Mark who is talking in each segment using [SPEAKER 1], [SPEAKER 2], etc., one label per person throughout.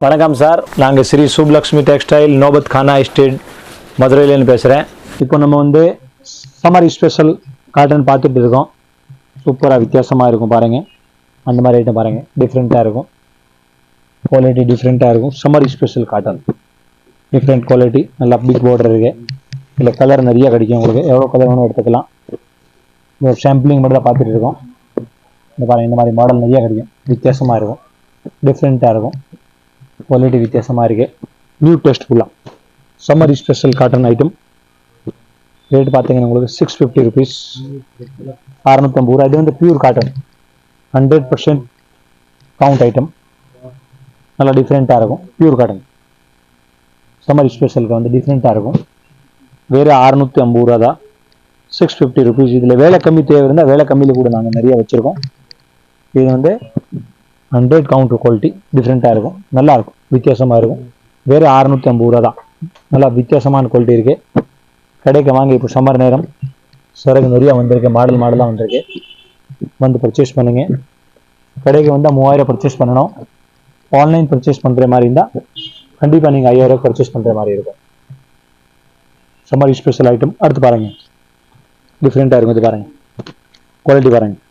[SPEAKER 1] வணக்கம் சார், நாங்கள் ஸ்ரீ சுப்லக்ஷ்மி டெக்ஸ்டைல் நோபத் கானா எஸ்டேட் மதுரையிலேருந்து பேசுகிறேன். இப்போ நம்ம வந்து சம்மர் ஸ்பெஷல் காட்டன் பார்த்துட்டு இருக்கோம். சூப்பராக வித்தியாசமாக இருக்கும் பாருங்கள். அந்த மாதிரி ஐட்டம் பாருங்கள், டிஃப்ரெண்ட்டாக இருக்கும், குவாலிட்டி டிஃப்ரெண்ட்டாக இருக்கும். Summer special cotton different quality, நல்லா பிக் பார்டர் இருக்குது. இதில் கலர் நிறைய கிடைக்கும் உங்களுக்கு, எவ்வளோ கலர் வேணும் எடுத்துக்கலாம். இந்த சாம்பிளிங் மட்டும் தான் பார்த்துட்டு இருக்கோம். இந்த பாருங்கள், இந்த மாதிரி மாடல் நிறைய கிடைக்கும், வித்தியாசமாக இருக்கும், டிஃப்ரெண்ட்டாக இருக்கும், குவாலிட்டி வித்தியாசமாக இருக்குது. நியூ டெஸ்ட் ஃபுல்லாக summer special cotton item. Rate பார்த்தீங்கன்னா உங்களுக்கு 650 rupees, 650 ரூபா. இது வந்து பியூர் காட்டன், 100% கவுண்ட் ஐட்டம். நல்லா டிஃப்ரெண்ட்டாக இருக்கும், பியூர் காட்டன். சம்மர் ஸ்பெஷலுக்கு வந்து டிஃப்ரெண்ட்டாக இருக்கும். வேறு 650 ரூபா தான், 650 rupees. இதில் வேலை கம்மி தேவை இருந்தால் வேலை கம்மியில் கூட நாங்கள் நிறைய வச்சுருக்கோம். இது வந்து 100 கவுண்ட் குவாலிட்டி, டிஃப்ரெண்ட்டாக இருக்கும், நல்லாயிருக்கும், வித்தியாசமாக இருக்கும். வேறு 650 ரூபா தான். நல்லா வித்தியாசமான குவாலிட்டி இருக்குது. கடைக்கு வாங்க, இப்போ சம்மர் நேரம், சரக்கு நிறையா வந்திருக்கு, மாடலாக வந்திருக்கு. வந்து பர்ச்சேஸ் பண்ணுங்க. கடைக்கு வந்தால் 3000 பர்ச்சேஸ் பண்ணணும். ஆன்லைன் பர்ச்சேஸ் பண்ணுற மாதிரி இருந்தால் கண்டிப்பாக நீங்கள் 5000 பர்ச்சேஸ் பண்ணுற மாதிரி இருக்கும். Summer special item. அடுத்து பாருங்கள், டிஃப்ரெண்ட்டாக இருக்கும். இது பாருங்கள், குவாலிட்டி பாருங்கள்,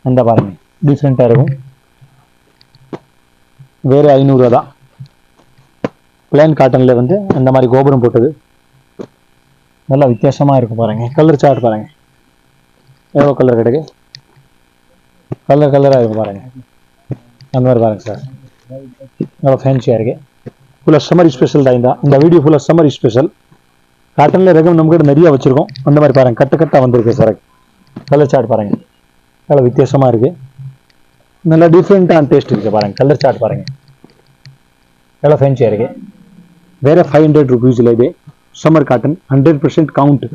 [SPEAKER 1] அந்த பாருங்கள், டிஃப்ரெண்ட்டாக இருக்கும். வேறு 500 ரூபா தான். பிளைன் காட்டனில் வந்து அந்த மாதிரி கோபுரம் போட்டது, நல்லா வித்தியாசமாக இருக்கும் பாருங்கள். கலர் சார்ட் பாருங்கள், எவ்வளோ கலர் கிடைக்கு, கலராக இருக்கும் பாருங்கள். அந்த மாதிரி பாருங்கள் சார், எவ்வளோ ஃபேன்சியாக இருக்குது. ஃபுல்லாக சம்மர் ஸ்பெஷல் தான். இந்த வீடியோ ஃபுல்லாக சம்மர் ஸ்பெஷல் காட்டனில் ரகம் நம்மகிட்ட நிறைய வச்சுருக்கோம். அந்த மாதிரி பாருங்கள், கட்டாக வந்திருக்கு சார். கலர் சார்ட் பாருங்கள், எவ்வளோ வித்தியாசமாக இருக்குது, நல்லா டிஃப்ரெண்ட்டான டேஸ்ட் இருக்குது பாருங்கள். கலர் சார்ட் பாருங்கள், எவ்வளோ ஃபேன்சியாக இருக்குது. வேறு 500 rupeesல இது சம்மர் காட்டன், 100% கவுண்ட்,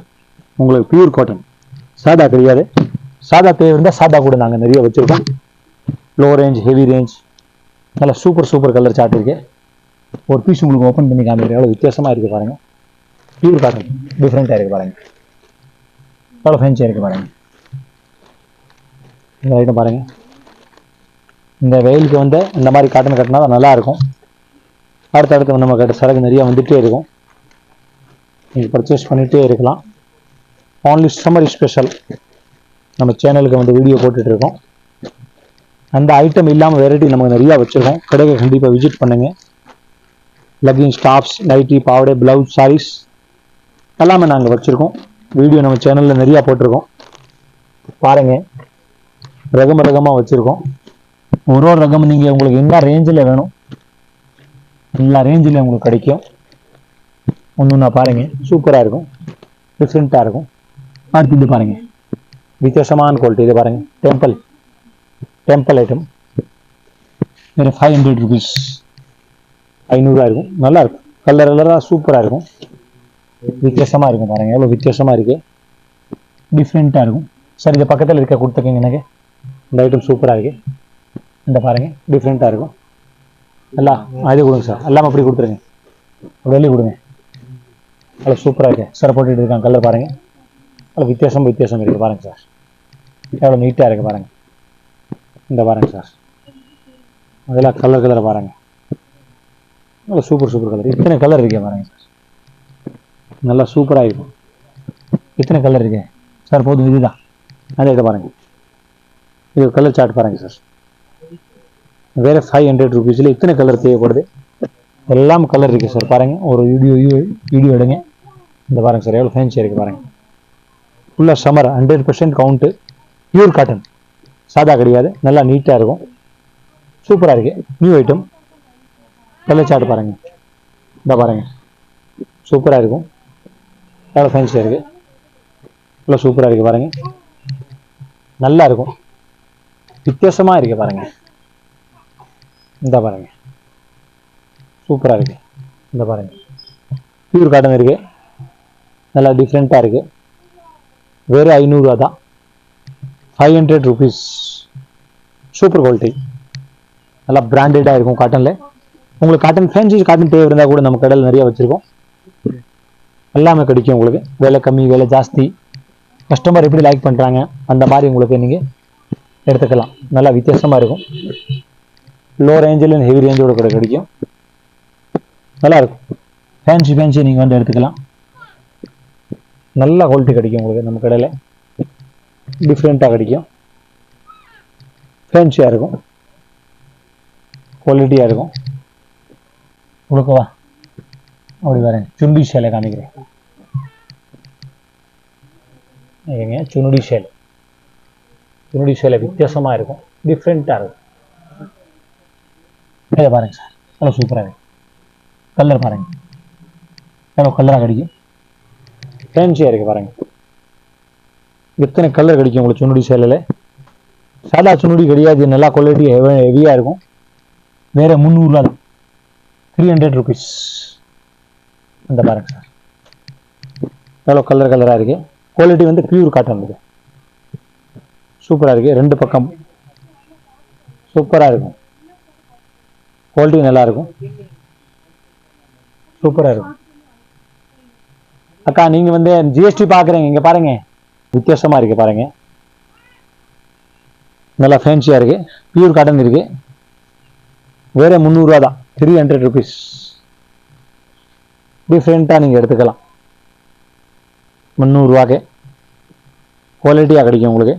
[SPEAKER 1] உங்களுக்கு பியூர் காட்டன், சாதா கிடையாது. சாதா தேவை இருந்தால் சாதா கூட நாங்கள் நிறைய வச்சுருக்கோம். லோ ரேஞ்ச், ஹெவி ரேஞ்ச், நல்லா சூப்பர் கலர் சார்ட் இருக்குது. ஒரு பீஸ் உங்களுக்கு ஓப்பன் பண்ணி காமிக்கிறேன், எவ்வளோ வித்தியாசமாக இருக்குது பாருங்கள். பியூர் காட்டன், டிஃப்ரெண்ட்டாக இருக்குது பாருங்கள், எவ்வளோ ஃபேன்சியாக இருக்குது பாருங்கள். இந்த ஐட்டம் பாருங்கள். இந்த வெயிலுக்கு வந்து இந்த மாதிரி காட்டன் கட்டினா தான் நல்லாயிருக்கும். அடுத்தடுத்து நம்ம கிட்ட சரக்கு நிறைய வந்துகிட்டே இருக்கும், நீங்கள் பர்ச்சேஸ் பண்ணிகிட்டே இருக்கலாம். ஓன்லி சம்மர் ஸ்பெஷல் நம்ம சேனலுக்கு வந்து வீடியோ போட்டுட்ருக்கோம். அந்த ஐட்டம் இல்லாமல் வெரைட்டி நமக்கு நிறையா வச்சுருக்கோம். கடைக்கு கண்டிப்பாக விசிட் பண்ணுங்கள். லெகின்ஸ், டாப்ஸ், நைட்டி, பாவடை, ப்ளவுஸ், சாரீஸ் எல்லாமே நாங்கள் வச்சுருக்கோம். வீடியோ நம்ம சேனலில் நிறையா போட்டிருக்கோம், பாருங்கள். ரகமாக வச்சுருக்கோம். ஒரு ரகம் நீங்கள் உங்களுக்கு என்ன ரேஞ்சில் வேணும், எல்லா ரேஞ்சில் உங்களுக்கு கிடைக்கும். ஒன்று பாருங்கள், சூப்பராக இருக்கும், டிஃப்ரெண்ட்டாக இருக்கும். அடுத்து இது பாருங்கள், வித்தியாசமான குவாலிட்டி. இது பாருங்கள், டெம்பிள் ஐட்டம். வேறு 500 rupees, 500 இருக்கும், நல்லாயிருக்கும். கலராக சூப்பராக இருக்கும், வித்தியாசமாக இருக்கும் பாருங்கள். எவ்வளோ வித்தியாசமாக இருக்குது, டிஃப்ரெண்ட்டாக இருக்கும். சார் இது பக்கத்தில் இருக்க கொடுத்துருக்கீங்க எனக்கு. இந்த ஐட்டம் சூப்பராக இருக்குது. இந்த பாருங்கள், டிஃப்ரெண்ட்டாக இருக்கும். எல்லாம் இது கொடுங்க சார், எல்லாம் அப்படி கொடுத்துருங்க, வெளியே கொடுங்க. அவ்வளோ சூப்பராக இருக்குது. சார் போட்டுட்டு இருக்காங்க. கலர் பாருங்கள், அவ்வளோ வித்தியாசம் இருக்குது பாருங்கள் சார். எவ்வளோ நீட்டாக இருக்குது பாருங்கள். இந்த பாருங்கள் சார், அதெல்லாம் கலர் பாருங்கள், அவ்வளோ சூப்பர் கலர். இத்தனை கலர் இருக்கே பாருங்கள் சார், நல்லா சூப்பராக இருக்கும். இத்தனை கலர் இருக்கே சார், போதும் இதுதான். அதே இதை பாருங்கள், இது கலர் சார்ட் பாருங்கள் சார். வேறு 500 rupeesல இத்தனை கலர் தேவைப்படுது, எல்லாம் கலர் இருக்குது சார். பாருங்கள், ஒரு வீடியோ எடுங்க. இந்த பாருங்கள் சார், எவ்வளோ ஃபேன்சியாக இருக்குது பாருங்கள். ஃபுல்லாக சம்மர், 100% கவுண்ட்டு, பியூர் காட்டன், சாதா கிடையாது, நல்லா நீட்டாக இருக்கும், சூப்பராக இருக்குது. New item. கலர் சார்ட் பாருங்கள், இந்த பாருங்கள், சூப்பராக இருக்கும், எவ்வளோ ஃபேன்சியாக இருக்குது, எவ்வளோ சூப்பராக இருக்குது பாருங்கள். நல்லா இருக்கும், வித்தியாசமாக இருக்குது பாருங்கள். இந்த பாருங்க, சூப்பராக இருக்குது. இந்த பாருங்க, பியூர் காட்டன் இருக்குது, நல்லா டிஃப்ரெண்ட்டாக இருக்குது. வேறு 500 ரூபா தான், 500 rupees. சூப்பர் குவாலிட்டி, நல்லா பிராண்டடாக இருக்கும் காட்டனில். உங்களுக்கு காட்டன் ஃபேன்சி காட்டன் தேவை இருந்தால் கூட நம்ம கடையில் நிறைய வச்சுருக்கோம், எல்லாமே கிடைக்கும் உங்களுக்கு. விலை கம்மி, விலை ஜாஸ்தி, கஸ்டமர் எப்படி லைக் பண்ணுறாங்க அந்த மாதிரி உங்களுக்கு நீங்கள் எடுத்துக்கலாம். நல்லா வித்தியாசமாக இருக்கும். லோ ரேஞ்சில் ஹெவி ரேஞ்சோட கூட கிடைக்கும். நல்லா இருக்கும். ஃபேன்சி நீங்கள் வந்து எடுத்துக்கலாம். நல்ல குவாலிட்டி கிடைக்கும் உங்களுக்கு நம்ம கடையில். டிஃப்ரெண்ட்டாக கிடைக்கும். ஃபேன்சியாக இருக்கும், குவாலிட்டியாக இருக்கும். கொடுக்கவா அப்படி வரேன். சுண்டி சேலை காமிக்கிறேன். ஏங்க சுண்டி சேலை வித்தியாசமாக இருக்கும், டிஃப்ரெண்ட்டாக இருக்கும். இதை பாருங்க சார், எவ்வளோ சூப்பராக இருக்கும். கலர் பாருங்க எவ்வளோ கலராக கிடைக்கும். ஃபேன்சியாக இருக்குது பாருங்க. எத்தனை கலர் கிடைக்கும் உங்களுக்கு சுண்டி சேலையில். சாதா சுண்டி கிடையாது, நல்லா குவாலிட்டி ஹெவியாக இருக்கும். வேறு 300 ரூபா தான், 300 rupees. அந்த பாருங்க சார், எவ்வளோ கலராக இருக்குது. குவாலிட்டி வந்து பியூர் காட்டன் இருக்குது, சூப்பராக இருக்குது. 2 பக்கம் சூப்பராக இருக்கும், குவாலிட்டி நல்லாயிருக்கும், சூப்பராக இருக்கும். அக்கா நீங்கள் வந்து ஜிஎஸ்டி பார்க்குறீங்க, இங்கே பாருங்கள் வித்தியாசமாக இருக்குது பாருங்கள். நல்லா ஃபேன்சியாக இருக்குது, பியூர் காட்டன் இருக்குது. வேறு 300 ரூபா தான், 300 rupees. டிஃப்ரெண்ட்டாக நீங்கள் எடுத்துக்கலாம். 300 ரூபாய்க்கு குவாலிட்டியாக கிடைக்கும் உங்களுக்கு.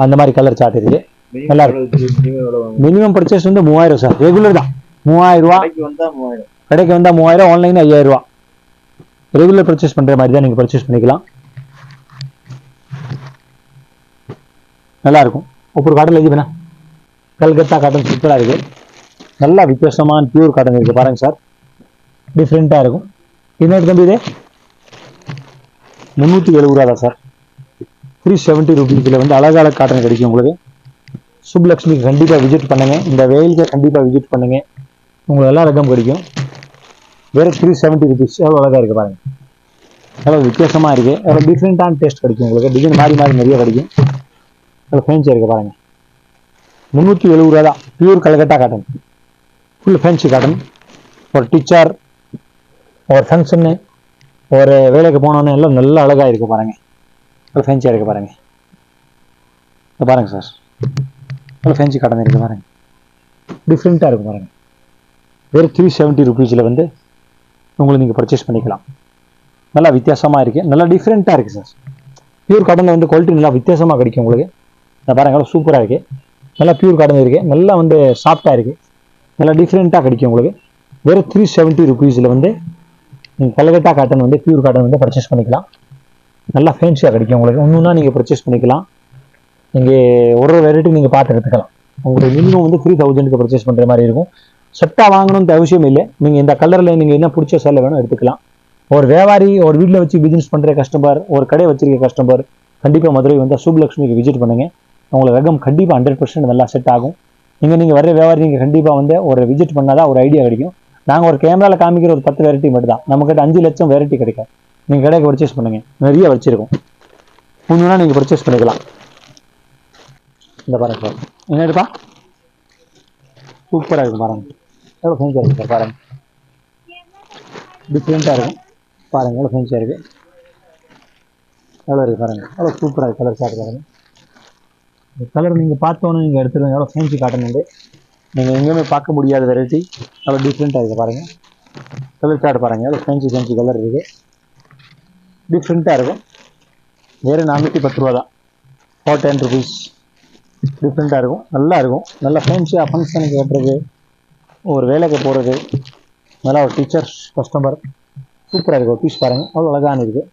[SPEAKER 1] அந்த மாதிரி கலர் சார்ட் இருக்குது, நல்லா இருக்கும். மினிமம் பர்ச்சேஸ் வந்து 3000 சார், ரெகுலர் தான் 3000 ரூபா. கடைக்கு வந்தால் 3000, ஆன்லைன் 5000 ரூபா. ரெகுலர் பர்ச்சேஸ் பண்ணுற மாதிரி தான் நீங்கள் பர்ச்சேஸ் பண்ணிக்கலாம். நல்லா இருக்கும். ஒவ்வொரு காட்டன் எழுதிப்பேண்ணா, கல்கத்தா காட்டன் சூப்பராக இருக்குது. நல்லா வித்தியாசமான பியூர் காட்டன் இருக்குது பாருங்க சார், டிஃப்ரெண்ட்டாக இருக்கும். என்ன தம்பி இது 370 ரூபா தான் சார். 370 rupees வந்து அழகாக காட்டன் கிடைக்கும் உங்களுக்கு. சுப்லக்ஷ்மிக்கு கண்டிப்பாக விசிட் பண்ணுங்க, இந்த வெயிலுக்கு கண்டிப்பாக விசிட் பண்ணுங்க, உங்களுக்கு எல்லா ரகம் கிடைக்கும். வேறு 370 rupees, எவ்வளோ அழகாக இருக்குது பாருங்க, எவ்வளோ வித்தியாசமாக இருக்குது, எவ்வளோ டிஃப்ரெண்ட்டான டேஸ்ட் கிடைக்கும் உங்களுக்கு. டிசைன் மாறி நிறைய கிடைக்கும். எவ்வளோ ஃபேன்சியாக இருக்குது பாருங்கள். 370 ரூபா தான், pure Calcutta cotton, full fancy cotton. ஒரு டீச்சர், ஒரு ஃபங்க்ஷன்னு, ஒரு வேலைக்கு போனோன்னு எல்லாம் நல்லா அழகாக இருக்குது பாருங்கள். எவ்வளோ ஃபேன்சியாக இருக்குது பாருங்கள். இப்போ பாருங்கள் சார், எவ்வளோ ஃபேன்சி காட்டன் இருக்குது பாருங்கள், டிஃப்ரெண்ட்டாக இருக்கும் பாருங்கள். வேறு 370 rupeesல வந்து உங்களுக்கு நீங்கள் பர்ச்சேஸ் பண்ணிக்கலாம். நல்லா வித்தியாசமாக இருக்குது, நல்லா டிஃப்ரெண்ட்டாக இருக்குது சார். பியூர் காட்டனில் வந்து குவாலிட்டி நல்லா வித்தியாசமாக கிடைக்கும் உங்களுக்கு. இந்த பாருங்க எவ்வளோ சூப்பராக இருக்குது. நல்லா பியூர் காட்டன் இருக்குது, நல்லா வந்து சாஃப்டாக இருக்குது, நல்லா டிஃப்ரெண்ட்டாக கிடைக்கும் உங்களுக்கு. வேறு 370 rupeesல வந்து நீங்கள் கல்கட்டா காட்டன் வந்து பியூர் காட்டன் வந்து பர்ச்சேஸ் பண்ணிக்கலாம். நல்லா ஃபேன்சியாக கிடைக்கும் உங்களுக்கு. ஒன்றுனா நீங்கள் பர்ச்சேஸ் பண்ணிக்கலாம். நீங்கள் ஒரு வெரைட்டி நீங்கள் பார்த்து எடுத்துக்கலாம். உங்களுக்கு மினிமம் வந்து 3000க்கு பர்ச்சேஸ் பண்ணுற மாதிரி இருக்கும். செட்டாக வாங்கணும்னு அவசியம் இல்லை. நீங்கள் இந்த கலரில் நீங்கள் என்ன பிடிச்ச சேலை வேணும் எடுத்துக்கலாம். ஒரு வியாபாரி, ஒரு வீட்டில் வச்சு பிஸ்னஸ் பண்ணுற கஸ்டமர், ஒரு கடை வச்சிருக்க கஸ்டமர் கண்டிப்பாக மதுரை வந்தால் சுப்லக்ஷ்மிக்கு விசிட் பண்ணுங்கள். உங்களுக்கு ரகம் கண்டிப்பாக 100% நல்லா செட் ஆகும். நீங்கள் வர்ற வியாபாரி நீங்கள் கண்டிப்பாக வந்து ஒரு விசிட் பண்ணால் தான் ஒரு ஐடியா கிடைக்கும். நாங்கள் ஒரு கேமராவில் காமிக்கிற ஒரு 10 வெரைட்டி மட்டும் தான், நம்மக்கிட்ட 5 லட்சம் வெரைட்டி கிடைக்கும். நீங்கள் கடைக்கு பர்ச்சேஸ் பண்ணுங்கள், நிறைய வச்சுருக்கோம். ஒன்றுனா நீங்கள் பர்ச்சேஸ் பண்ணிக்கலாம். இந்த பாருங்க சார், என்ன எடுப்பா சூப்பராக இருக்கும் பாருங்கள், எவ்வளோ ஃபேன்சியாக இருக்குது சார் பாருங்கள், டிஃப்ரெண்ட்டாக இருக்கும் பாருங்கள். எவ்வளோ ஃபேன்சியாக இருக்குது, எவ்வளோ இருக்குது பாருங்கள், எவ்வளோ சூப்பராக இருக்குது. கலர் சார்ட் பாருங்கள், இந்த கலர் நீங்கள் பார்த்தோன்னே நீங்கள் எடுத்துருங்க. எவ்வளோ ஃபேன்சி காட்டன் வந்து நீங்கள் எங்கேயுமே பார்க்க முடியாத வெரைட்டி, எவ்வளோ டிஃப்ரெண்ட்டாக இருக்குது பாருங்கள். கலர் சார்ட் பாருங்கள், எவ்வளோ ஃபேன்சி கலர் இருக்குது, டிஃப்ரெண்ட்டாக இருக்கும். வேறு 410 ரூபா தான், 410 rupees. டிஃப்ரெண்ட்டாக இருக்கும், நல்லா இருக்கும். நல்லா ஃபேன்சியாக ஃபங்க்ஷனுக்கு கட்டுறது, ஒரு வேலைக்கு போகிறது, நல்லா ஒரு டீச்சர்ஸ் கஸ்டமர் சூப்பராக இருக்குது. ஒரு பீஸ் பாருங்கள், அவ்வளோ அழகான இருக்குது,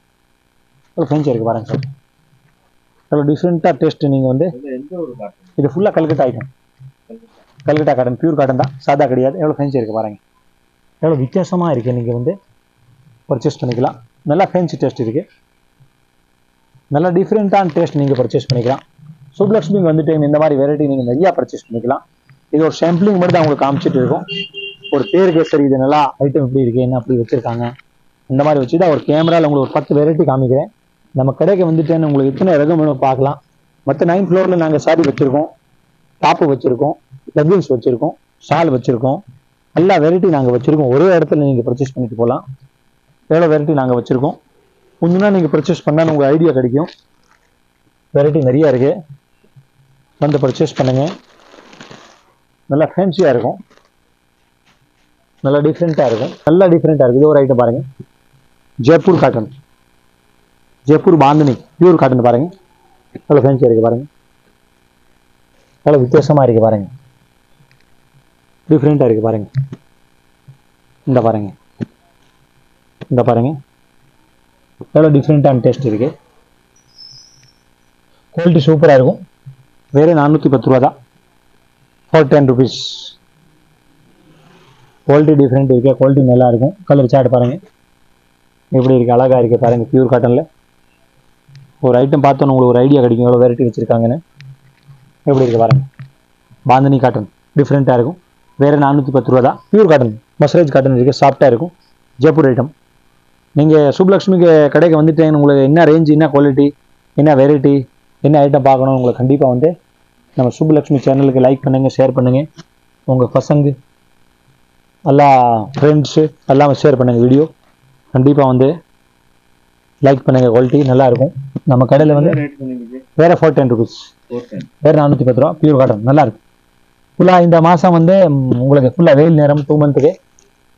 [SPEAKER 1] அவ்வளோ ஃபேன்சியாக இருக்குது பாருங்கள் சார். அவ்வளோ டிஃப்ரெண்ட்டாக டேஸ்ட்டு. நீங்கள் வந்து இது ஃபுல்லாக Calcutta item, Calcutta cotton, pure cotton தான், சாதா கிடையாது. எவ்வளோ ஃபேன்சியாக இருக்குது பாருங்கள், எவ்வளோ வித்தியாசமாக இருக்குது. நீங்கள் வந்து பர்ச்சேஸ் பண்ணிக்கலாம். நல்லா ஃபேன்சி டேஸ்ட் இருக்குது, நல்லா டிஃப்ரெண்ட்டான டேஸ்ட் நீங்கள் பர்ச்சேஸ் பண்ணிக்கலாம். சுப்லக்ஷ்மிக்கு வந்துட்டு இந்த மாதிரி வெரைட்டி நீங்கள் நிறையா பர்ச்சேஸ் பண்ணிக்கலாம். இது ஒரு சாம்பிளிங் மட்டும் தான் உங்களுக்கு காமிச்சிட்டு இருக்கும். ஒரு பேருக்கு சரி இது நல்லா ஐட்டம் எப்படி இருக்குது, என்ன அப்படி வச்சுருக்காங்க, இந்த மாதிரி வச்சு தான் ஒரு கேமராவில் உங்களுக்கு ஒரு 10 வெரைட்டி காமிக்கிறேன். நம்ம கடைக்கு வந்துட்டேன்னு உங்களுக்கு எத்தனை ரகம் வேணும் பார்க்கலாம். மற்ற 9th floorல நாங்கள் சாரி வச்சுருக்கோம், டாப்பு வச்சுருக்கோம், லெகின்ஸ் வச்சுருக்கோம், ஷால் வச்சுருக்கோம், எல்லா வெரைட்டி நாங்கள் வச்சுருக்கோம். ஒரே இடத்துல நீங்கள் பர்ச்சேஸ் பண்ணிட்டு போகலாம். எவ்வளோ வெரைட்டி நாங்கள் வச்சுருக்கோம். கொஞ்சம் நீங்கள் பர்ச்சேஸ் பண்ணால் உங்களுக்கு ஐடியா கிடைக்கும். வெரைட்டி நிறையா இருக்குது, வந்து பர்ச்சேஸ் பண்ணுங்கள். நல்லா ஃபேன்சியாக இருக்கும், நல்லா டிஃப்ரெண்ட்டாக இருக்கும், நல்லா டிஃப்ரெண்ட்டாக இருக்குது. இது ஒரு ஐட்டம் பாருங்கள், Jaipur cotton, Jaipur bandhani pure cotton பாருங்கள், நல்லா ஃபேன்சியாக இருக்குது பாருங்கள், நல்லா வித்தியாசமாக இருக்குது பாருங்கள், டிஃப்ரெண்ட்டாக இருக்குது பாருங்கள். இந்த பாருங்கள், இந்த பாருங்கள், எவ்வளோ டிஃப்ரெண்ட்டான டேஸ்ட் இருக்குது, குவாலிட்டி சூப்பராக இருக்கும். வேறு 410 ரூபா தான், 410 rupees. குவாலிட்டி டிஃப்ரெண்ட் இருக்குது, குவாலிட்டி நல்லா இருக்கும். கலர் சார்ட் பாருங்கள் எப்படி இருக்குது, அழகாக இருக்குது பாருங்கள். பியூர் காட்டனில் ஒரு ஐட்டம் பார்த்தோன்னு உங்களுக்கு ஒரு ஐடியா கிடைக்கும் எவ்வளோ வெரைட்டி வச்சுருக்காங்கன்னு. எப்படி இருக்குது பாருங்கள், பாந்தினி காட்டன் டிஃப்ரெண்ட்டாக இருக்கும். வேறு 410 ரூபா தான். பியூர் காட்டன், மஸ்ரேஜ் காட்டன் இருக்குது, சாஃப்டாக இருக்கும். ஜெய்ப்பூர் ஐட்டம். நீங்கள் சுப்லக்ஷ்மிக்கு கடைக்கு வந்துட்டீங்கன்னு உங்களுக்கு என்ன ரேஞ்சு, என்ன குவாலிட்டி, என்ன வெரைட்டி, என்ன ஐட்டம் பார்க்கணும் உங்களுக்கு கண்டிப்பாக வந்து நம்ம சுப்புலக்ஷ்மி சேனலுக்கு லைக் பண்ணுங்கள், ஷேர் பண்ணுங்கள். உங்கள் பசங்க எல்லா ஃப்ரெண்ட்ஸு எல்லாமே ஷேர் பண்ணுங்கள். வீடியோ கண்டிப்பாக வந்து லைக் பண்ணுங்கள். குவாலிட்டி நல்லாயிருக்கும். நம்ம கடையில் வந்து வேறு 410 rupees, வேறு 410 ரூபா. பியூர் காட்டன் நல்லாயிருக்கும். ஃபுல்லாக இந்த மாதம் வந்து உங்களுக்கு ஃபுல்லாக வெயில் நேரம் 2 மந்த்துக்கு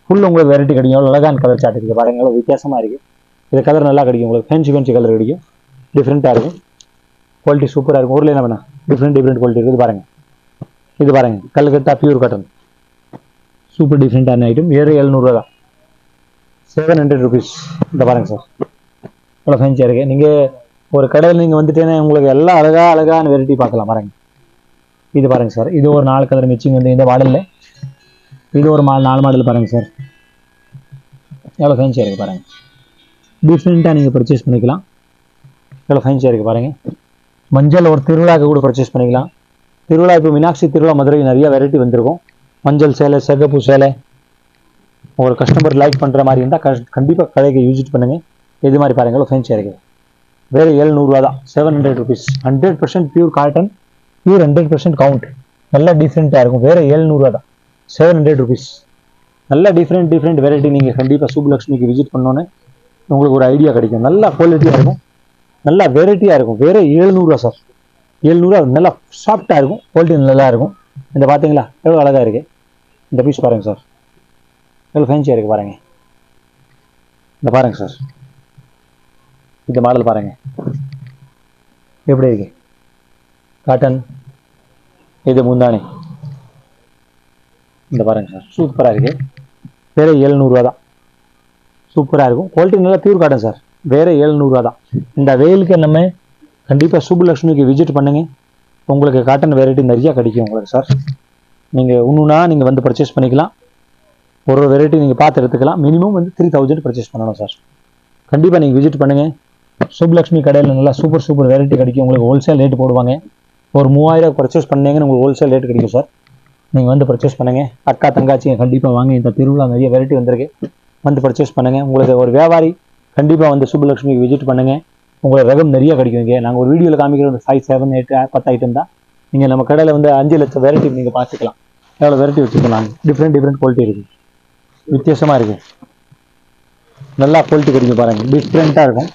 [SPEAKER 1] ஃபுல் உங்களுக்கு வெரைட்டி கிடைக்கும். எவ்வளோ அழகான கலர் சார்ட் இருக்குது பாருங்கள், எவ்வளோ வித்தியாசமாக இருக்குது. இது கலர் நல்லா கிடைக்கும் உங்களுக்கு, ஃபேன்சி கலர் கிடைக்கும், டிஃப்ரெண்ட்டாக இருக்கும். குவாலிட்டி சூப்பராக இருக்கும். ஊரில் என்ன பண்ணால் டிஃப்ரெண்ட் குவாலிட்டி இருக்குது பாருங்கள். இது பாருங்கள், கல்கத்தா பியூர் காட்டன், சூப்பர் டிஃப்ரெண்ட்டான ஐட்டம். வேறு 700 ரூபா தான், 700 rupees. இந்த பாருங்கள் சார், எவ்வளோ ஃபேன்சியாக இருக்குது. நீங்கள் ஒரு கடையில் நீங்கள் வந்துட்டேன்னா உங்களுக்கு எல்லாம் அழகான வெரைட்டி பார்க்கலாம் பாருங்கள். இது பாருங்கள் சார், இது ஒரு 4 கலர் மிச்சிங் வந்து இந்த மாடலில். இது ஒரு 4 மாடல் பாருங்கள் சார், எவ்வளோ ஃபேன்சியாக இருக்குது பாருங்கள். டிஃப்ரெண்ட்டாக நீங்கள் பர்ச்சேஸ் பண்ணிக்கலாம். எவ்வளோ ஃபேன்சியாக இருக்குது பாருங்கள். மஞ்சள் ஒரு திருவிழாவுக்கு கூட பர்ச்சேஸ் பண்ணிக்கலாம். திருவிழா இப்போ மீனாட்சி திருவிழா மதுரை நிறைய வெரைட்டி வந்திருக்கும். மஞ்சள் சேலை, சிகப்பு சேலை, ஒரு கஸ்டமர் லைக் பண்ணுற மாதிரி இருந்தால் கண்டிப்பாக கடைக்கு யூஸ் பண்ணுங்கள். இது மாதிரி பாருங்கள், எவ்வளோ ஃபேன்சியாக இருக்குது. வேறு 700 ரூபா தான், 700 rupees. 100% pure cotton, pure 100% count. நல்லா டிஃப்ரெண்ட்டாக இருக்கும். வேறு 700 ரூபா தான், 700 rupees. நல்ல டிஃப்ரெண்ட் வெரைட்டி. நீங்கள் கண்டிப்பாக சுப்புலக்ஷ்மிக்கு விசிட் பண்ணோன்னே உங்களுக்கு ஒரு ஐடியா கிடைக்கும். நல்லா குவாலிட்டியாக இருக்கும், நல்லா வெரைட்டியாக இருக்கும். வேறு 700 ரூபா சார், 700 ரூபா. நல்லா சாஃப்டாக இருக்கும், குவாலிட்டி நல்லா இருக்கும். இந்த பார்த்தீங்களா எவ்வளோ அழகாக இருக்குது. இந்த பீஸ் பாருங்கள் சார், எவ்வளோ ஃபேன்சியாக இருக்குது பாருங்கள். இந்த பாருங்கள் சார், இந்த மாடல் பாருங்கள் எப்படி இருக்கு. காட்டன், இது முந்தானி. இந்த பாருங்கள் சார், சூப்பராக இருக்குது. வேறு 700 ரூபா தான், சூப்பராக இருக்கும். குவாலிட்டி நல்லா பியூர் காட்டன் சார். வேறு 700 ரூபா தான். இந்த வெயிலுக்கு நம்ம கண்டிப்பாக சுப்புலக்ஷ்மிக்கு விசிட் பண்ணுங்க. உங்களுக்கு காட்டன் வெரைட்டி நிறையா கிடைக்கும் உங்களுக்கு சார். நீங்கள் ஒன்றுனா நீங்கள் வந்து பர்ச்சேஸ் பண்ணிக்கலாம். ஒரு வெரைட்டி நீங்கள் பார்த்து எடுத்துக்கலாம். மினிமம் வந்து 3000 பர்ச்சேஸ் பண்ணணும் சார். கண்டிப்பாக நீங்கள் விசிட் பண்ணுங்கள். சுப்புலக்ஷ்மி கடையில் நல்லா சூப்பர் வெரைட்டி கிடைக்கும். உங்களுக்கு ஹோல்சேல் ரேட் போடுவாங்க. ஒரு 3000 பர்ச்சேஸ் பண்ணீங்கன்னு உங்களுக்கு ஹோல்சேல் ரேட் கிடைக்கும் சார். நீங்கள் வந்து பர்ச்சேஸ் பண்ணுங்கள். அக்கா தங்காச்சிங்க கண்டிப்பாக வாங்க. இந்த திருவிழா நிறைய வெரைட்டி வந்திருக்கு, வந்து பர்ச்சேஸ் பண்ணுங்கள். உங்களுக்கு ஒரு வியாபாரி கண்டிப்பாக வந்து சுப்புலக்ஷ்மிக்கு விசிட் பண்ணுங்கள். உங்களுக்கு ரகம் நிறைய கிடைக்கும். இங்கே நாங்கள் ஒரு வீடியோவில் காமிக்கிற 5, 7, 8, 10 ஐட்டம் தான். நீங்கள் நம்ம கடையில் வந்து 5 லட்சம் வெரைட்டி நீங்கள் பார்த்துக்கலாம். எவ்வளோ வெரைட்டி வச்சுக்கலாம். டிஃப்ரெண்ட் குவாலிட்டி இருக்குது, வித்தியாசமாக இருக்குது. நல்லா குவாலிட்டி கிடைக்கும் பாருங்கள், டிஃப்ரெண்ட்டாக இருக்கும்.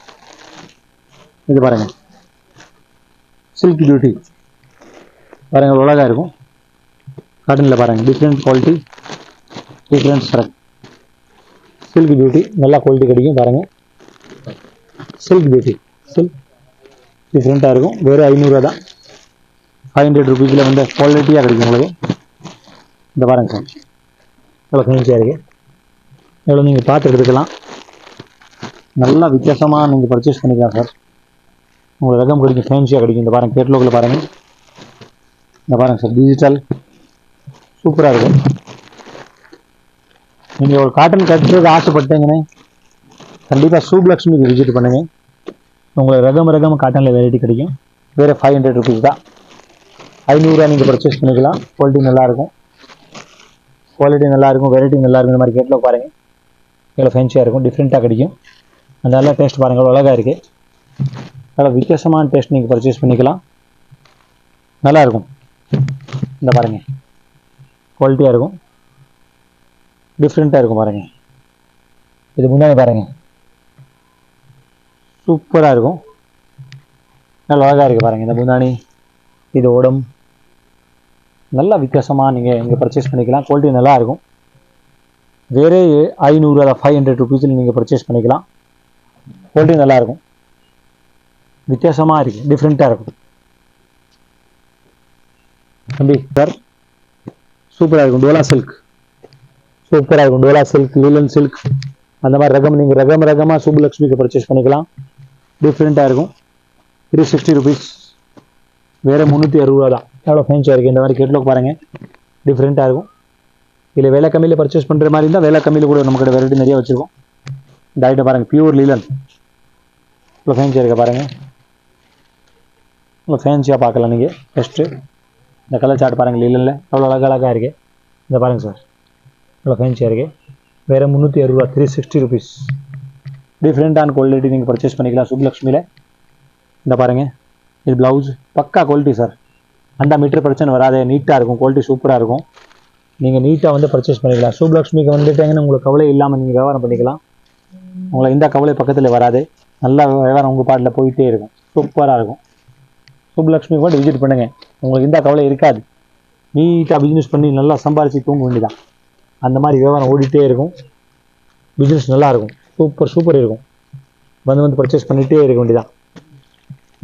[SPEAKER 1] இது பாருங்கள், சில்க் பியூட்டி பாருங்கள், அழகாக இருக்கும். காட்டனில் பாருங்கள், different quality, different Charak. Silk beauty நல்லா குவாலிட்டி கிடைக்கும் பாருங்கள். சில்க் பியூட்டி, சில்க் டிஃப்ரெண்ட்டாக இருக்கும். வேறு 500 ரூபா தான், 500 rupeesல வந்து குவாலிட்டியாக கிடைக்கும் உங்களுக்கு. இந்த பாருங்கள் சார், எவ்வளோ ஃபேன்சியாக இருக்குது. எவ்வளோ நீங்கள் பார்த்து எடுத்துக்கலாம். நல்லா வித்தியாசமாக நீங்கள் பர்ச்சேஸ் பண்ணிக்கலாம் சார். உங்களுக்கு ரகம் கிடைக்கும், ஃபேன்சியாக கிடைக்கும். இந்த பாருங்கள், கேட்லாகில் பாருங்கள். இந்த பாருங்கள் சார், டிஜிட்டல் சூப்பராக இருக்கும். நீங்கள் ஒரு காட்டன் கட்டுறது ஆசைப்பட்டீங்கன்னு கண்டிப்பாக சுப்புலக்ஷ்மிக்கு விசிட் பண்ணுங்க. உங்களுக்கு ரகம் காட்டனில் வெரைட்டி கிடைக்கும். வேறு 500 rupees தான், 500 ரூபா நீங்கள் பர்ச்சேஸ் பண்ணிக்கலாம். குவாலிட்டி நல்லாயிருக்கும், வெரைட்டி நல்லாயிருக்கும். இந்த மாதிரி கேட்லாக் பாருங்கள், எவ்வளோ ஃபேன்சியாக இருக்கும், டிஃப்ரெண்ட்டாக கிடைக்கும். அதனால டேஸ்ட் பாருங்கள், எவ்வளோ அழகாக இருக்குது. அவ்வளோ வித்தியாசமான டேஸ்ட் நீங்கள் பர்ச்சேஸ் பண்ணிக்கலாம். நல்லாயிருக்கும். இந்த பாருங்கள், குவாலிட்டியாக இருக்கும், டிஃப்ரெண்ட்டாக இருக்கும் பாருங்கள். இது முன்னாடி பாருங்கள், சூப்பராக இருக்கும், நல்லா அழகாக இருக்குது பாருங்கள். இந்த முந்தானி, இது உடம், நல்லா வித்தியாசமாக நீங்கள் இங்கே பர்ச்சேஸ் பண்ணிக்கலாம். குவாலிட்டி நல்லாயிருக்கும். வேறே 500 500 ருபீஸில் நீங்கள் பர்ச்சேஸ் பண்ணிக்கலாம். குவாலிட்டி நல்லாயிருக்கும். வித்தியாசமாக இருக்குது, டிஃப்ரெண்ட்டாக இருக்கும். தம்பி சார் சூப்பராக இருக்கும். டோலா சில்க் சூப்பராக இருக்கும். டோலா சில்க், லீலன் சில்க், அந்த மாதிரி ரகம் நீங்கள் ரகமாக சுப்புலக்ஷ்மிக்கு பர்ச்சேஸ் பண்ணிக்கலாம். டிஃப்ரெண்ட்டாக இருக்கும். 360 ருபீஸ், வேறு 360 தான். எவ்வளோ ஃபேன்ஸாக இருக்குது. இந்த மாதிரி கேட்லாக் பாருங்கள், டிஃப்ரெண்ட்டாக இருக்கும். இல்லை வேலை கம்மியில் பர்ச்சேஸ் பண்ணுற மாதிரி இருந்தால் வேலை கம்மியில் கூட நம்மக்கிட்ட வெரைட்டி நிறைய வச்சுருக்கோம். இந்த ஐட்டம் பாருங்கள், பியூர் லீலன், இவ்வளோ ஃபேன்ஸியாக இருக்க பாருங்கள். இவ்வளோ ஃபேன்ஸியாக பார்க்கலாம் நீங்கள். ஃபஸ்ட்டு இந்த கலர் சார்ட் பாருங்கள், லீலனில் எவ்வளோ அழகாக இருக்குது. இந்த பாருங்கள் சார், இவ்வளோ ஃபேன்ஸியாக இருக்குது. வேறு 360, 360 ருபீஸ். டிஃப்ரெண்ட்டான குவாலிட்டி நீங்கள் பர்ச்சேஸ் பண்ணிக்கலாம் சுப்புலக்ஷ்மியில். இந்த பாருங்கள், இது ப்ளவுஸ் பக்கா குவாலிட்டி சார். அந்த மீட்டர் பிரச்சனை வராது, நீட்டாக இருக்கும். குவாலிட்டி சூப்பராக இருக்கும். நீங்கள் நீட்டாக வந்து பர்ச்சேஸ் பண்ணிக்கலாம். சுப்புலக்ஷ்மிக்கு வந்துட்டாங்கன்னு உங்களுக்கு கவலை இல்லாமல் நீங்கள் வியாபாரம் பண்ணிக்கலாம். உங்களை இந்த கவலை பக்கத்தில் வராது. நல்லா வியாபாரம் உங்கள் பாட்டில் போயிட்டே இருக்கும். சூப்பராக இருக்கும். சுப்புலக்ஷ்மி கூட விசிட் பண்ணுங்கள், உங்களுக்கு இந்த கவலை இருக்காது. நீட்டாக பிஸ்னஸ் பண்ணி நல்லா சம்பாரித்து தூங்க வேண்டியதான். அந்த மாதிரி வியாபாரம் ஓடிட்டே இருக்கும். பிஸ்னஸ் நல்லாயிருக்கும். சூப்பர் இருக்கும். வந்து பர்ச்சேஸ் பண்ணிகிட்டே இருக்க வேண்டியதான்.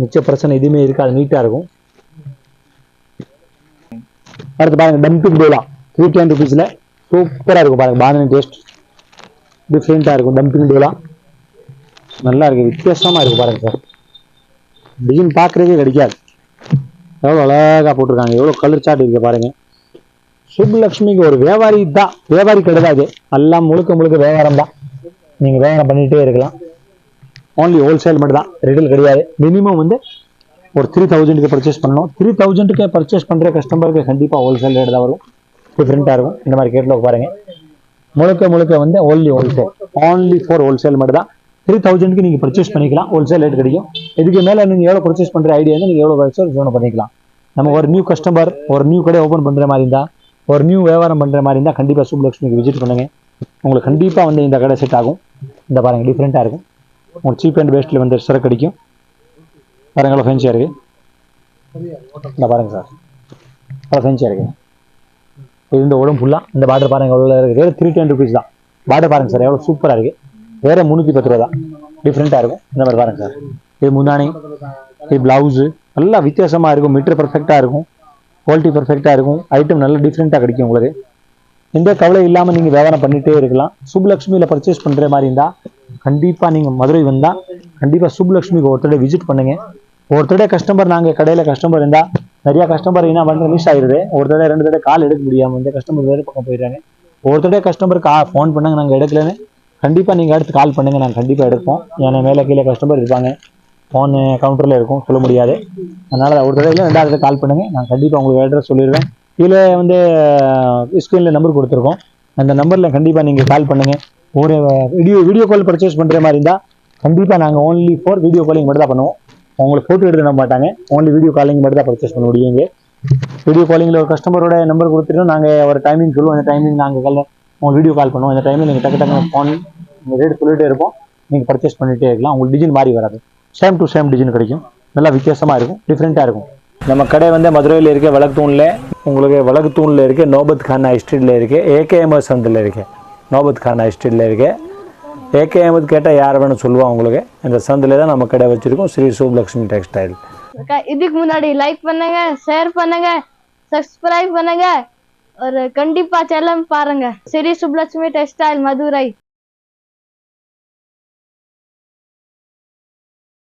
[SPEAKER 1] மிச்ச பிரச்சனை எதுவுமே இருக்காது, நீட்டாக இருக்கும். அடுத்து பாருங்கள், டம்பிங் டோலா 310 ருபீஸில் சூப்பராக இருக்கும். பாருங்கள், பாதாமி டேஸ்ட் டிஃப்ரெண்ட்டாக இருக்கும். டம்பிங் டோலா நல்லா இருக்குது, வித்தியாசமாக இருக்கும். பாருங்கள் சார், டிசைன் பார்க்குறதே கிடைக்காது. எவ்வளோ அழகாக போட்டிருக்காங்க, எவ்வளோ கலர் சார்ட் இருக்குது பாருங்கள். சுப்புலக்ஷ்மிக்கு ஒரு வியாபாரி தான், வியாபாரி கிடையாது. எல்லாம் முழுக்க வியாபாரம் தான். நீங்கள் வியாபாரம் பண்ணிகிட்டே இருக்கலாம். ஓன்லி ஹோல்சேல் மட்டும் தான், ரிட்டேல் கிடையாது. மினிமம் வந்து ஒரு 3000க்கு பர்ச்சேஸ் பண்ணணும். 3000க்கு பர்ச்சேஸ் பண்ணுற கஸ்டமருக்கு கண்டிப்பாக ஹோல்சேல் ரேட் தான் வரும். டிஃப்ரெண்ட்டாக இருக்கும். இந்த மாதிரி கேட்லாக் பாருங்கள், முழுக்க வந்து only wholesale, only for wholesale மட்டும் தான். 3000க்கு நீங்கள் பர்ச்சேஸ் பண்ணிக்கலாம், ஹோல்சேல் ரேட் கிடைக்கும். இதுக்கு மேலே நீங்கள் எவ்வளோ பர்ச்சேஸ் பண்ணுற ஐடியா இருந்தால் நீங்கள் எவ்வளோ பர்ச்சேஸ் பண்ணிக்கலாம். நம்ம ஒரு நியூ கஸ்டமர், ஒரு நியூ கடை ஓப்பன் பண்ணுற மாதிரி இருந்தால், ஒரு நியூ வியாபாரம் பண்ணுற மாதிரி இருந்தால் கண்டிப்பாக சுப்புலக்ஷ்மிக்கு விசிட் பண்ணுங்கள். உங்களுக்கு கண்டிப்பாக வந்து இந்த கடை செட் ஆகும். இந்த பாருங்கள், டிஃப்ரெண்ட்டாக இருக்கும். உங்களுக்கு சீப் அண்ட் பெஸ்ட்டில் வந்து சரக்கு கிடைக்கும். பாருங்கள், எவ்வளோ ஃபேன்சியாக இருக்குது. இந்த பாருங்கள் சார், எவ்வளோ ஃபேன்சியாக இருக்குது. இது இந்த உடம்பு ஃபுல்லாக இந்த பார்டர் பாருங்கள் எவ்வளோ இருக்குது. வேறு 310 ருபீஸ் தான். பார்டர் பாருங்கள் சார், எவ்வளோ சூப்பராக இருக்குது. வேறு 310 ரூபா தான். டிஃப்ரெண்ட்டாக இருக்கும். இந்த மாதிரி பாருங்கள் சார், இது முந்தானி, இது ப்ளவுஸு நல்லா வித்தியாசமாக இருக்கும். மீட்டர் பர்ஃபெக்டாக இருக்கும். குவாலிட்டி பர்ஃபெக்டாக இருக்கும். ஐட்டம் நல்லா டிஃப்ரெண்ட்டாக கிடைக்கும். உங்களுக்கு எந்த கவலை இல்லாமல் நீங்கள் வியாபாரம் பண்ணிகிட்டே இருக்கலாம். சுப்புலக்ஷ்மியில் பர்ச்சேஸ் பண்ணுற மாதிரி இருந்தால் கண்டிப்பாக நீங்கள் மதுரை வந்தால் கண்டிப்பாக சுப்புலக்ஷ்மிக்கு ஒருத்தடவை விசிட் பண்ணுங்கள். ஒருத்தடவை கஸ்டமர், நாங்கள் கடையில் கஸ்டமர் இருந்தால் நிறையா கஸ்டமர் என்ன பண்ணுற மிஸ் ஆகிடுது. ஒரு தடவை 2 தடவை கால் எடுக்க முடியாமல் இந்த கஸ்டமர் வேறு பக்கம் போயிடுறாங்க. ஒரு தடவை கஸ்டமருக்கு ஃபோன் பண்ணாங்க, நாங்கள் எடுக்கலன்னு கண்டிப்பாக நீங்கள் அடுத்து கால் பண்ணுங்கள், நாங்கள் கண்டிப்பாக எடுப்போம். ஏன்னா மேலே கீழே கஸ்டமர் இருப்பாங்க, ஃபோன் கவுண்டரில் இருக்கும், சொல்ல முடியாது. அதனால் ஒரு தடவை இல்லை 2வது கால் பண்ணுங்கள், நான் கண்டிப்பாக உங்களுக்கு அட்ரஸ் சொல்லிடுவேன். கீழே வந்து ஸ்க்ரீனில் நம்பர் கொடுத்துருக்கோம். அந்த நம்பரில் கண்டிப்பாக நீங்கள் கால் பண்ணுங்கள். ஒரு வீடியோ கால் பர்ச்சேஸ் பண்ணுற மாதிரி இருந்தால் கண்டிப்பாக நாங்கள் ஓன்லி ஃபார் வீடியோ காலிங் மட்டும் தான் பண்ணுவோம். உங்களுக்கு ஃபோட்டோ எடுத்து நம்ப மாட்டாங்க, ஓன்லி வீடியோ காலிங் மட்டும் தான் பர்ச்சேஸ் பண்ண முடியுங்க. வீடியோ காலிங்கில் ஒரு கஸ்டமரோட நம்பர் கொடுத்துட்டோம், நாங்கள் ஒரு டைமிங் சொல்லுவோம். அந்த டைமிங் நாங்கள் உங்களுக்கு வீடியோ கால் பண்ணுவோம். அந்த டைமில் நீங்கள் டக்கு ஃபோன் ரேட் சொல்லிகிட்டே இருப்போம். நீங்கள் பர்ச்சேஸ் பண்ணிகிட்டே இருக்கலாம். உங்களுக்கு டிசைன் மாறி வராது, சேம் டு சேம் டிசைன் கிடைக்கும். நல்லா வித்தியாசமாக இருக்கும், டிஃப்ரெண்ட்டாக இருக்கும். நம்ம கடை வந்து மதுரையில் இருக்க வழக்குத்தூணில், உங்களுக்கு வழக்குத்தூணில் இருக்க நோபத் கானா ஸ்ட்ரீட்டில் இருக்குது. ஏகே அஹமத் சந்தில் இருக்குது. நோபத் கானா ஸ்ட்ரீட்டில் இருக்குது. ஏகே அஹமத் கேட்டால் யார் வேணும் சொல்லுவாங்க. உங்களுக்கு இந்த சந்தில் தான் நம்ம கடை வச்சுருக்கோம், ஸ்ரீ சுப்புலக்ஷ்மி டெக்ஸ்டைல்.
[SPEAKER 2] இதுக்கு முன்னாடி லைக் பண்ணுங்க, ஷேர் பண்ணுங்க, சப்ஸ்கிரைப் பண்ணுங்க, ஒரு கண்டிப்பாக சேனல் பாருங்க. ஸ்ரீ சுப்புலக்ஷ்மி டெக்ஸ்டைல் மதுரை.